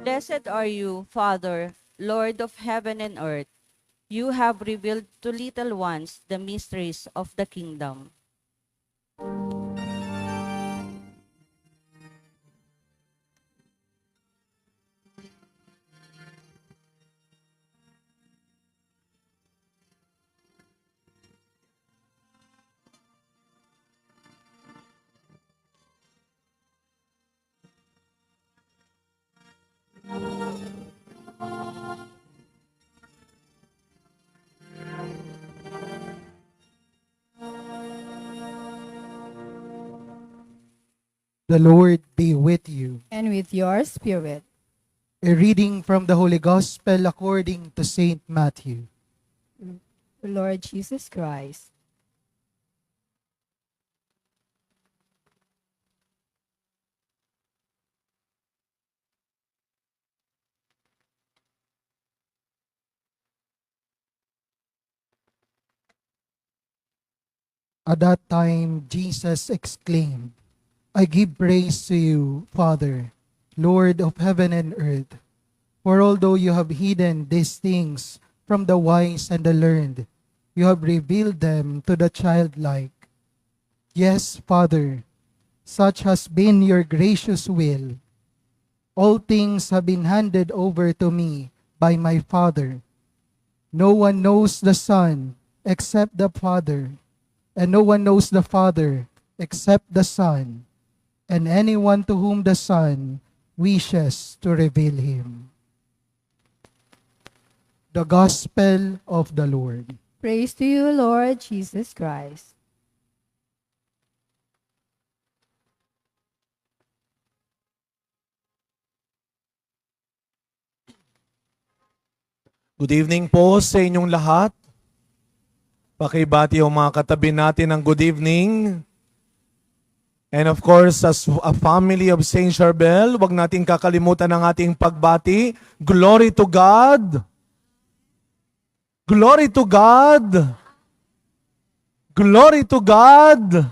Blessed are you, Father, Lord of heaven and earth. You have revealed to little ones the mysteries of the kingdom. The Lord be with you. And with your spirit. A reading from the Holy Gospel according to Saint Matthew. Lord Jesus Christ. At that time, Jesus exclaimed, I give praise to you, Father, Lord of heaven and earth. For although you have hidden these things from the wise and the learned, you have revealed them to the childlike. Yes, Father, such has been your gracious will. All things have been handed over to me by my Father. No one knows the Son except the Father, and no one knows the Father except the Son, and anyone to whom the Son wishes to reveal him. The Gospel of the Lord. Praise to you, Lord Jesus Christ. Good evening po sa inyong lahat. Pakibati ang mga katabi natin ng good evening. And of course, as a family of Saint Charbel, huwag nating kakalimutan ang ating pagbati. Glory to God! Glory to God! Glory to God!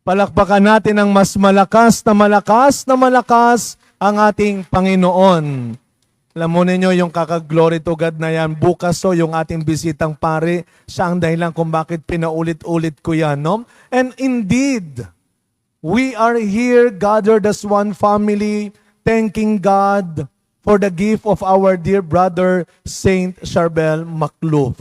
Palakpakan natin ang mas malakas na malakas na malakas ang ating Panginoon. Alam mo ninyo yung kaka-glory to God na yan. Bukas yung ating bisitang pare, siya ang dahilan kung bakit pinaulit-ulit ko yan, no? And indeed, we are here gathered as one family, thanking God for the gift of our dear brother, Saint Charbel Macluf.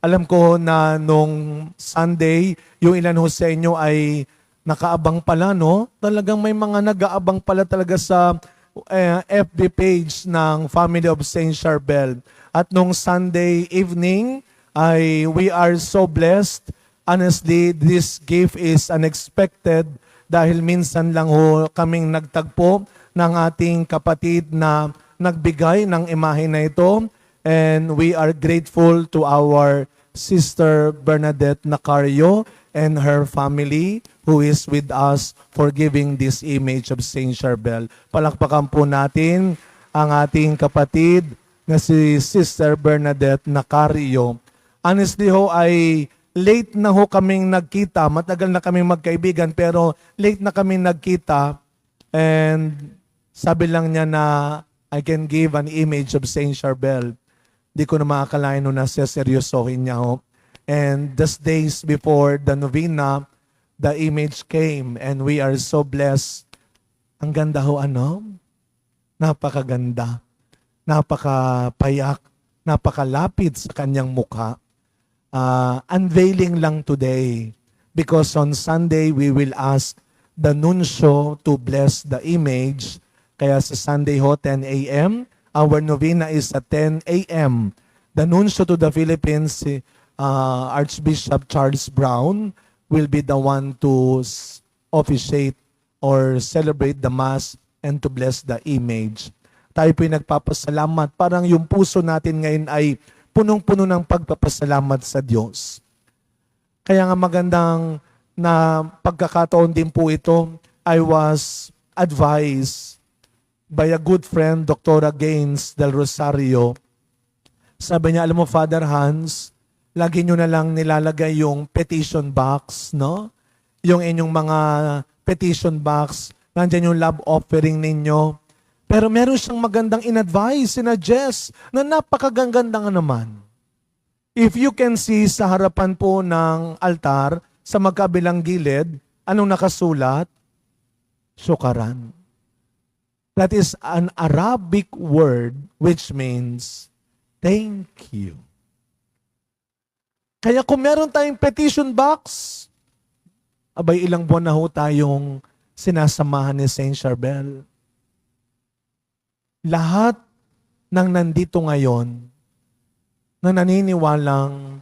Alam ko na nung Sunday, yung ilan ho sa inyo ay nakaabang pala, no? Talagang may mga nag-aabang pala talaga sa FB page ng Family of Saint Charbel. At nung Sunday evening, we are so blessed. Honestly, this gift is unexpected dahil minsan lang ho kaming nagtagpo ng ating kapatid na nagbigay ng imahe na ito. And we are grateful to our Sister Bernadette Nacario and her family who is with us for giving this image of Saint Charbel. Palakpakan po natin ang ating kapatid na si Sister Bernadette Nacario. Honestly ho, ay late na ho kaming nagkita. Matagal na kaming magkaibigan pero late na kaming nagkita. And sabi lang niya na I can give an image of Saint Charbel. Di ko na makakalain no na seryosohin niya ho. And these days before the novena, the image came and we are so blessed. Ang ganda ho, ano? Napakaganda. Napakapayak. Napakalapit sa kanyang mukha. Unveiling lang today because on Sunday we will ask the nuncio to bless the image. Kaya sa Sunday ho, 10 a.m., our novena is at 10 a.m. The nuncio to the Philippines, Archbishop Charles Brown, will be the one to officiate or celebrate the Mass and to bless the image. Tayo po'y nagpapasalamat. Parang yung puso natin ngayon ay punong-puno ng pagpapasalamat sa Diyos. Kaya nga magandang na pagkakataon din po ito, I was advised by a good friend, Dr. Gaines del Rosario. Sabi niya, alam mo, Father Hans, lagi nyo na lang nilalagay yung petition box, no? Yung inyong mga petition box, nandiyan yung love offering ninyo. Pero meron siyang magandang in-advise, sinadjust, na napakaganda nga naman. If you can see sa harapan po ng altar, sa magkabilang gilid, anong nakasulat? Syukaran. That is an Arabic word which means thank you. Kaya kung meron tayong petition box, abay ilang buwan na ho tayong sinasamahan ni Saint Charbel. Lahat ng nandito ngayon na naniniwalang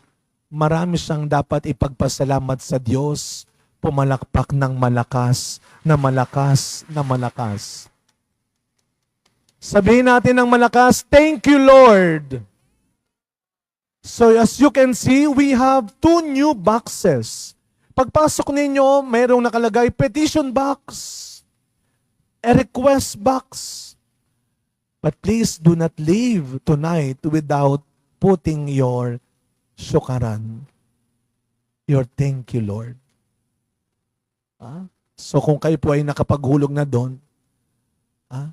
marami siyang dapat ipagpasalamat sa Diyos, pumalakpak ng malakas, na malakas, na malakas. Sabihin natin ng malakas, thank you, Lord. So as you can see, we have 2 new boxes. Pagpasok ninyo, mayroong nakalagay petition box, a request box. But please do not leave tonight without putting your syukaran, your thank you, Lord. So kung kayo po ay nakapaghulog na doon,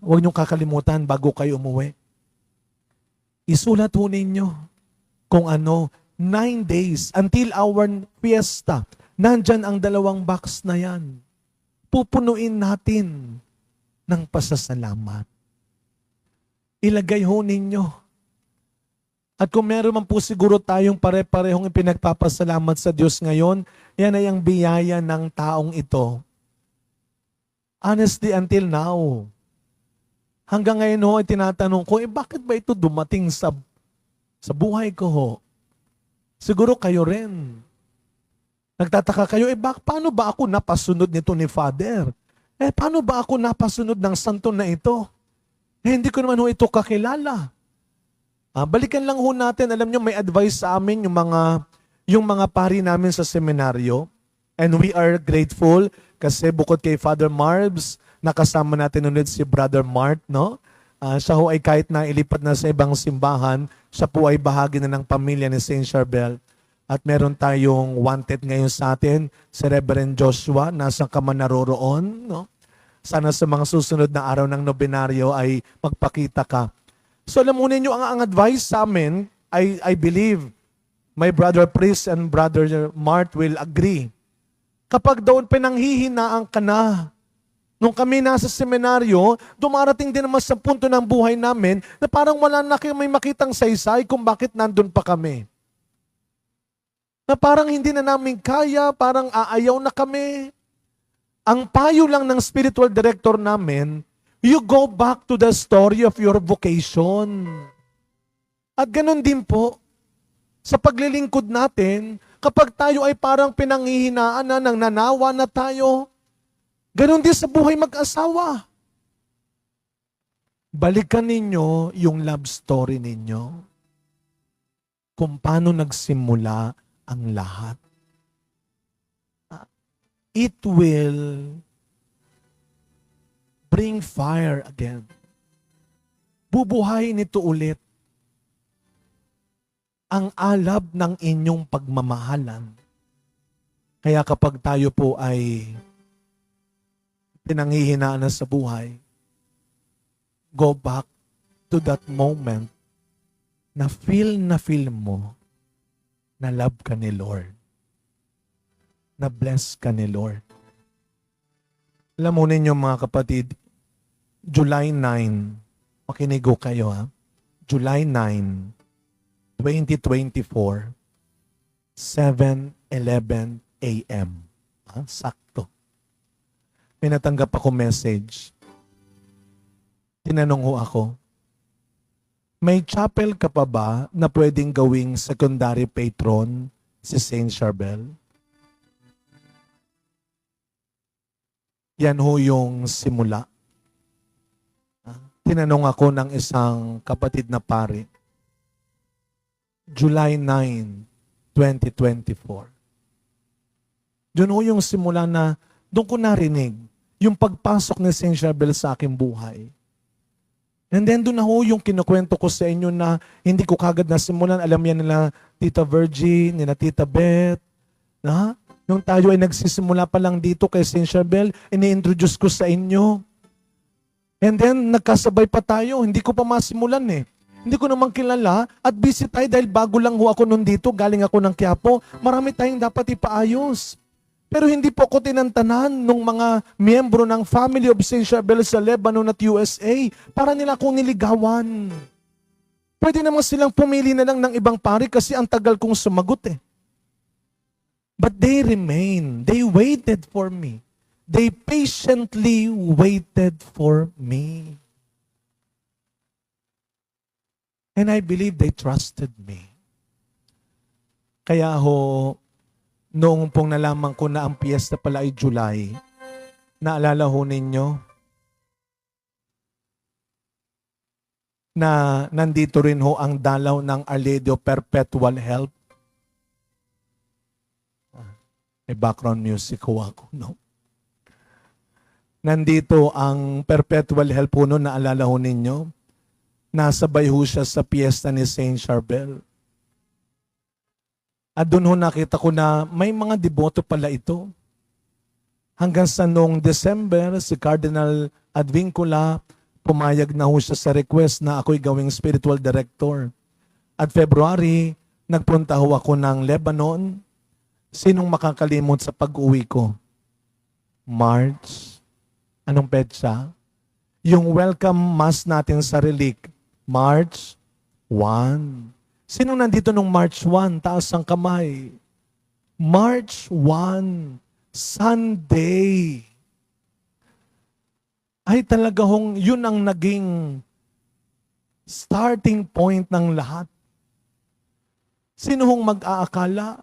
huwag niyong kakalimutan bago kayo umuwi. Isulat ho ninyo kung ano, 9 days until our fiesta. Nandyan ang 2 box na yan. Pupunuin natin ng pasasalamat. Ilagay ho ninyo. At kung meron man po siguro tayong pare-parehong ipinagpapasalamat sa Diyos ngayon, yan ay ang biyaya ng taong ito. Honestly, until now, hanggang ngayon ho, ay tinatanong ko, bakit ba ito dumating sa buhay ko ho? Siguro kayo rin. Nagtataka kayo, paano ba ako napasunod nito ni Father? Paano ba ako napasunod ng santo na ito? Hindi ko naman ho ito kakilala. Balikan lang ho natin, alam nyo, may advice sa amin yung mga pari namin sa seminaryo. And we are grateful kasi bukod kay Father Marbs, nakasama natin ulit si Brother Mart, no? Siya ho ay kahit na ilipat na sa ibang simbahan, siya po ay bahagi na ng pamilya ni Saint Charbel. At meron tayong wanted ngayon sa atin, si Reverend Joshua, nasa ka man naroroon, no? Sana sa mga susunod na araw ng nobenaryo ay magpakita ka. So alam mo ninyo, ang advice sa amin, I believe, my brother Priest and brother Mart will agree. Kapag doon pinanghihinaan ka na, nung kami nasa seminaryo, dumarating din naman sa punto ng buhay namin na parang wala na kayo may makitang saysay kung bakit nandun pa kami. Na parang hindi na namin kaya, parang aayaw na kami. Ang payo lang ng spiritual director namin, you go back to the story of your vocation. At ganun din po, sa paglilingkod natin, kapag tayo ay parang pinanghihinaan na, nang nanawa na tayo, ganun din sa buhay mag-asawa. Balikan ninyo yung love story ninyo. Kung paano nagsimula ang lahat. It will bring fire again. Bubuhayin ito ulit ang alab ng inyong pagmamahalan. Kaya kapag tayo po ay pinanghihinaan na sa buhay, go back to that moment na feel mo na love ka ni Lord. Na bless ka ni Lord. Alam mo ninyo mga kapatid, July 9, makinigo kayo ha, July 9, 2024, 7:11 a.m. Sakto. May natanggap ako message. Tinanong ho ako, may chapel ka pa ba na pwedeng gawing secondary patron si Saint Charbel? Yan ho yung simula. Tinanong ako ng isang kapatid na pari. July 9, 2024. Doon ho yung simula na doon ko narinig yung pagpasok ni Saint Charbel sa aking buhay. And then doon na ho yung kinukwento ko sa inyo na hindi ko kagad nasimulan. Alam yan nila Tita Virgie, nila Tita Beth, na nung tayo ay nagsisimula pa lang dito kay Saint Charbel, ini-introduce ko sa inyo. And then, nagkasabay pa tayo. Hindi ko pa masimulan eh. Hindi ko naman kilala at busy tayo dahil bago lang ho ako nun dito, galing ako ng Quiapo. Marami tayong dapat ipaayos. Pero hindi po ako tinantanan ng mga miyembro ng Family of St. Charbel sa Lebanon at USA para nila akong niligawan. Pwede naman silang pumili na lang ng ibang pari kasi ang tagal kong sumagot eh. But they remain. They waited for me. They patiently waited for me. And I believe they trusted me. Kaya ho, noong pong nalaman ko na ang piyesta pala ay July, naalala ho ninyo na nandito rin ho ang dalaw ng Our Lady of Perpetual Help. May background music ho ako, no? Nandito ang Perpetual Help po noon, naalala ho ninyo. Nasabay ho siya sa piyesta ni Saint Charbel. At doon ho nakita ko na may mga deboto pala ito. Hanggang sa noong December, si Cardinal Advincula, pumayag na ho siya sa request na ako'y gawing spiritual director. At February, nagpunta ho ako ng Lebanon. Sinong makakalimot sa pag-uwi ko? March. Anong petsa? Yung welcome mass natin sa relic, March 1. Sino nandito nung March 1? Taas ang kamay. March 1, Sunday. Ay talaga hong yun ang naging starting point ng lahat. Sino hong mag-aakala?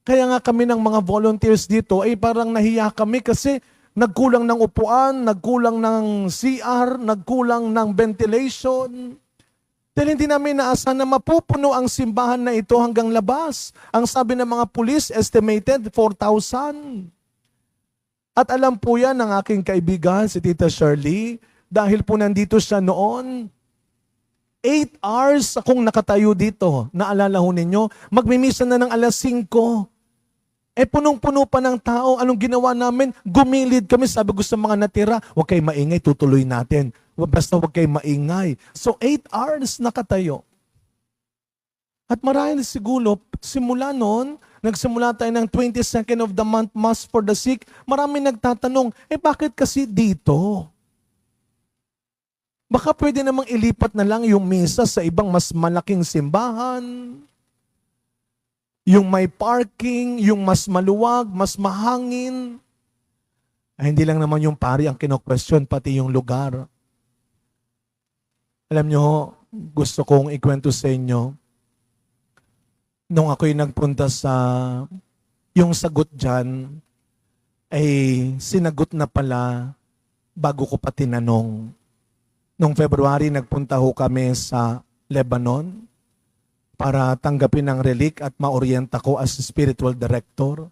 Kaya nga kami ng mga volunteers dito ay parang nahiya kami kasi nagkulang ng upuan, nagkulang ng CR, nagkulang ng ventilation. Dahil hindi namin naasahan na mapupuno ang simbahan na ito hanggang labas. Ang sabi ng mga pulis, estimated 4,000. At alam po yan ng aking kaibigan, si Tita Shirley, dahil po nandito siya noon, 8 hours akong nakatayo dito. Naalala ho ninyo, magmimisa na ng alas 5. Punong-puno pa ng tao. Anong ginawa namin? Gumilid kami. Sabi ko sa mga natira, huwag kayo maingay, tutuloy natin. Basta huwag kayo maingay. So 8 hours nakatayo. At marahil siguro, simula noon, nagsimula tayo ng 22nd of the month Mass for the Sick. Marami nagtatanong, bakit kasi dito? Baka pwede namang ilipat na lang yung misa sa ibang mas malaking simbahan. Yung may parking, yung mas maluwag, mas mahangin. Ay, hindi lang naman yung pari ang kino-question, pati yung lugar. Alam nyo, gusto kong ikwento sa inyo, nung ako'y nagpunta sa, yung sagot dyan, ay sinagot na pala bago ko pa tinanong. Noong February, nagpunta ho kami sa Lebanon, para tanggapin ang relic at maorienta ko as spiritual director.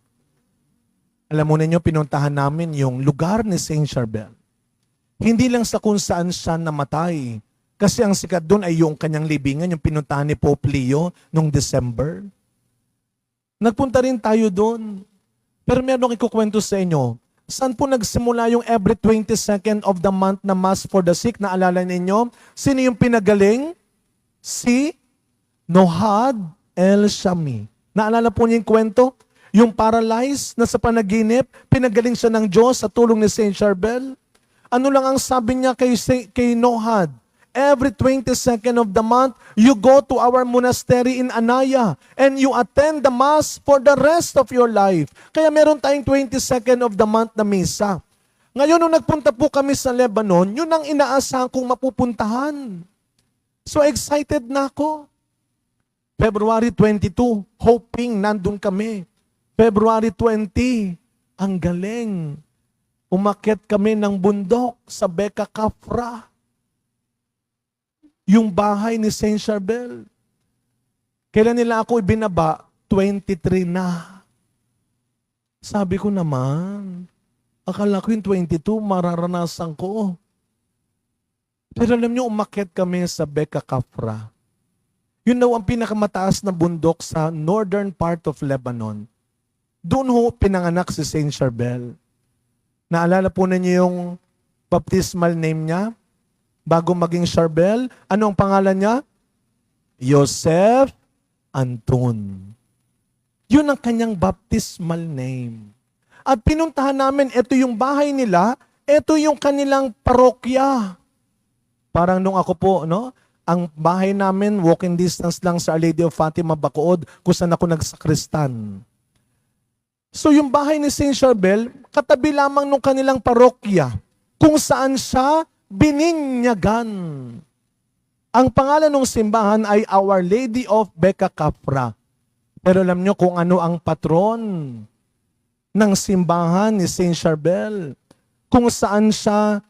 Alam mo ninyo, pinuntahan namin yung lugar ni Saint Charbel. Hindi lang sa kung saan siya namatay. Kasi ang sikat doon ay yung kanyang libingan, yung pinuntahan ni Pope Leo noong December. Nagpunta rin tayo doon. Pero meron akong ikukwento sa inyo. Saan po nagsimula yung every 22nd of the month na Mass for the Sick? Naalala ninyo? Sino yung pinagaling? Si Nohad El-Shami. Naalala po niyo yung kwento? Yung paralyzed na sa panaginip, pinagaling siya ng Diyos sa tulong ni Saint Charbel. Ano lang ang sabi niya kay Nohad? Every 22nd of the month, you go to our monastery in Anaya and you attend the Mass for the rest of your life. Kaya meron tayong 22nd of the month na misa. Ngayon, nung nagpunta po kami sa Lebanon, yun ang inaasahan kong mapupuntahan. So excited na ako. February 22, hoping nandun kami. February 20, ang galing. Umakyat kami ng bundok sa Beka Kafra. Yung bahay ni Saint Charbel. Kailan nila ako ibinaba? 23 na. Sabi ko naman, akala ko yung 22, mararanasan ko. Pero alam nyo, umakyat kami sa Beka Kafra. Yun daw ang pinakamataas na bundok sa northern part of Lebanon. Doon ho pinanganak si Saint Charbel. Naalala po ninyo yung baptismal name niya, bago maging Charbel, ano ang pangalan niya? Joseph Anton. Yun ang kanyang baptismal name. At pinuntahan namin, ito yung bahay nila, ito yung kanilang parokya. Parang nung ako po, no? Ang bahay namin, walking distance lang sa Our Lady of Fatima, Bacood, kung saan ako nagsakristan. So yung bahay ni Saint Charbel, katabi lamang nung kanilang parokya, kung saan siya bininyagan. Ang pangalan ng simbahan ay Our Lady of Becca Capra. Pero alam nyo kung ano ang patron ng simbahan ni Saint Charbel, kung saan siya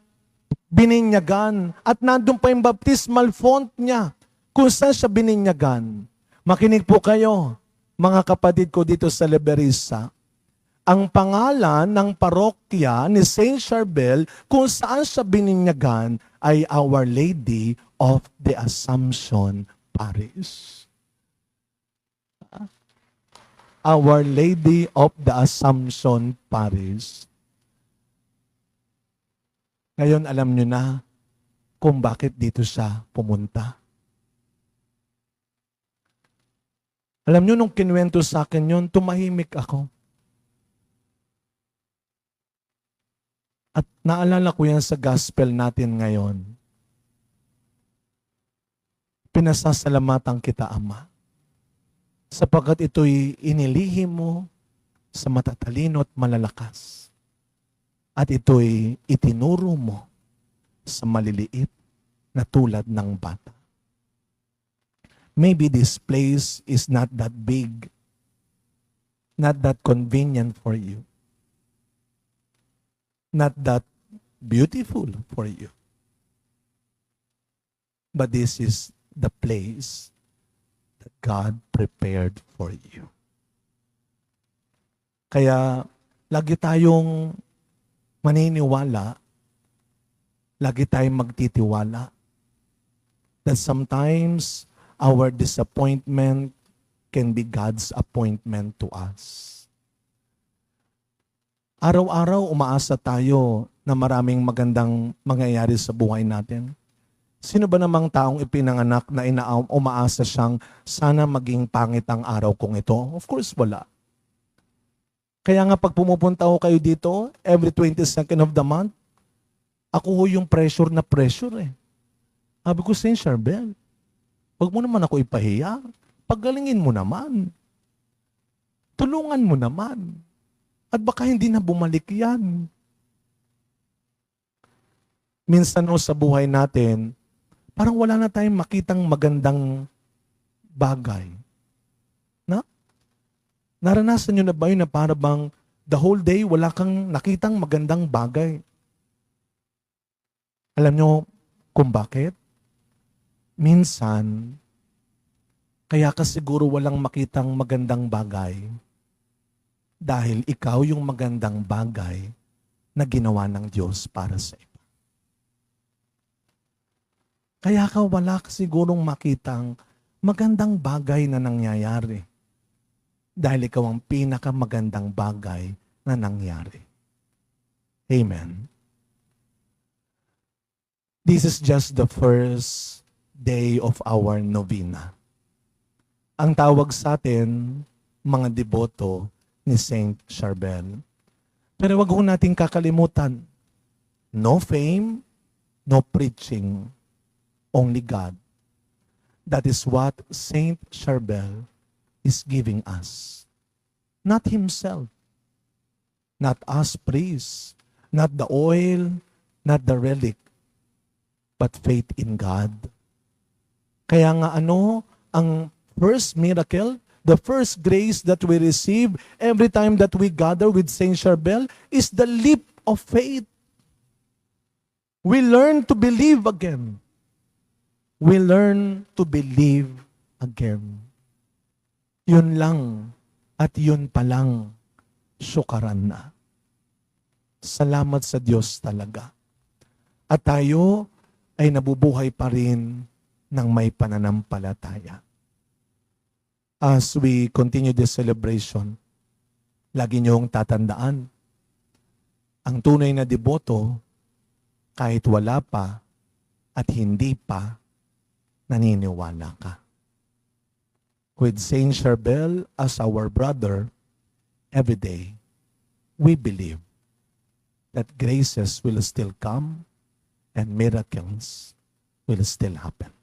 bininyagan. At nandun pa yung baptismal font niya, kung saan siya bininyagan. Makinig po kayo, mga kapatid ko dito sa Liberisa. Ang pangalan ng parokya ni Saint Charbel, kung saan siya bininyagan, ay Our Lady of the Assumption Parish. Our Lady of the Assumption Parish. Ngayon alam nyo na kung bakit dito siya pumunta. Alam nyo, nung kinuwento sa akin yun, tumahimik ako. At naalala ko yan sa gospel natin ngayon. Pinasasalamatan kita, Ama, sapagkat ito'y inilihim mo sa matatalino at malalakas. At ito'y itinuro mo sa maliliit na tulad ng bata. Maybe this place is not that big, not that convenient for you, not that beautiful for you. But this is the place that God prepared for you. Kaya lagi tayong maniniwala, lagi tayong magtitiwala that sometimes our disappointment can be God's appointment to us. Araw-araw umaasa tayo na maraming magandang mangyayari sa buhay natin. Sino ba namang taong ipinanganak na umaasa siyang sana maging pangit ang araw kong ito? Of course, wala. Kaya nga pag pumupunta ho kayo dito, every 22nd of the month, ako ho yung pressure na pressure eh. Sabi ko, Saint Charbel, wag mo naman ako ipahiya. Paggalingin mo naman. Tulungan mo naman. At baka hindi na bumalik yan. Minsan ho sa buhay natin, parang wala na tayong makitang magandang bagay. Na? Naranasan nyo na ba yun na para bang the whole day wala kang nakitang magandang bagay? Alam nyo kung bakit? Minsan, kaya ka siguro walang makitang magandang bagay dahil ikaw yung magandang bagay na ginawa ng Diyos para sa iba. Kaya ka wala ka sigurong makitang magandang bagay na nangyayari dahil ikaw ang pinakamagandang bagay na nangyari. Amen. This is just the first day of our novena. Ang tawag sa atin, mga deboto ni Saint Charbel. Pero wag ho nating kakalimutan, no fame, no preaching, only God. That is what Saint Charbel is giving us. Not himself, not us priests, not the oil, not the relic, but faith in God. Kaya nga ang first miracle, the first grace that we receive every time that we gather with Saint Charbel is the leap of faith. We learn to believe again. We learn to believe again. Yun lang at yun pa lang, syukaran na. Salamat sa Diyos talaga. At tayo ay nabubuhay pa rin ng may pananampalataya. As we continue this celebration, lagi niyong tatandaan, ang tunay na deboto, kahit wala pa at hindi pa naniniwala ka. With Saint Charbel as our brother, every day, we believe that graces will still come and miracles will still happen.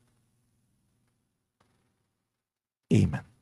Amen.